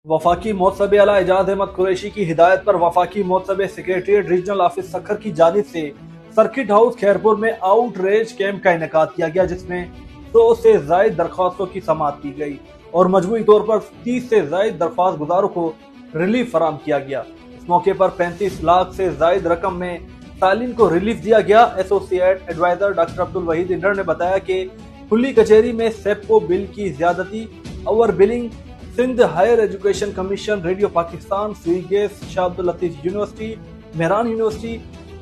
वफाकी मोहतसब आला एजाज अहमद कुरैशी की हिदायत पर वफाकी मोहतसब सेक्रेटरीट रीजनल ऑफिस सखर की जानिब से सर्किट हाउस खैरपुर में आउटरीच कैंप का इनेकाद किया गया, जिसमें 100 से जायद दरख्वास्तों की समाअत की गई और मजमूई तौर पर 30 से जायद दरख्वास्त गुजारों को रिलीफ फराम किया गया। इस मौके पर 35 लाख से जायद रकम में सालिन को रिलीफ दिया गया। Associate adviser doctor Abdul Waheed Inder ने बताया कि खुली कचहरी में सेप्को बिल की ज्यादती, over billing, Sindh higher education commission, radio Pakistan, स्वीगेस, Shah Abdul Latif university, Mehran university,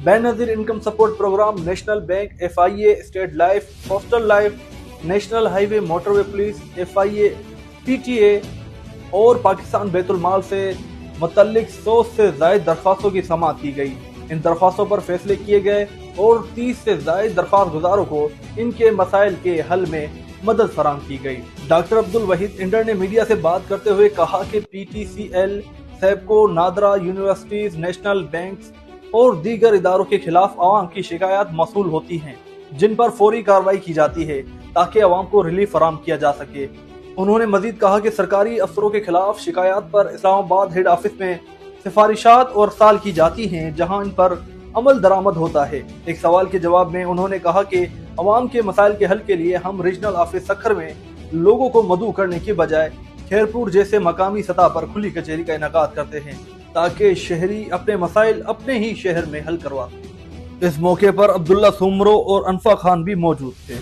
Benazir income support programme, national bank, FIA, state life, postal life, national highway motorway police, FIA, PTA और पाकिस्तान बैतुल माल से मुतल्लिक 100 से जायद दरख्वास्तों की समाअत की गई। इन दरख्वास्तों पर फैसले किए गए और 30 से जायद दरख्वास्त गुजारों को इनके मसाइल के हल में मदद फराम की गई। डॉक्टर अब्दुल वहीद इंडर ने मीडिया से बात करते हुए कहा कि PTCL, SEPCO, NADRA, universities, national banks और दीगर इदारों के खिलाफ आवाम की शिकायत मौसूल होती हैं, जिन पर फौरी कार्रवाई की जाती है ताकि आवाम को रिलीफ फराम किया जा सके। उन्होंने मजीद कहा कि सरकारी अफसरों के खिलाफ शिकायत पर इस्लामाबाद हेड ऑफिस में सिफारिशात और साल की जाती हैं, जहां इन पर अमल दरामद होता है। एक सवाल के जवाब में उन्होंने कहा कि अवाम के मसाइल के हल के लिए हम रीजनल ऑफिस सखर में लोगों को मदऊ करने की बजाय खैरपुर जैसे मकामी सतह पर खुली कचहरी का इनेकाद करते हैं, ताकि शहरी अपने मसाइल अपने ही शहर में हल करवा। इस मौके पर अब्दुल्ला सुमरो और अनफा खान भी मौजूद थे।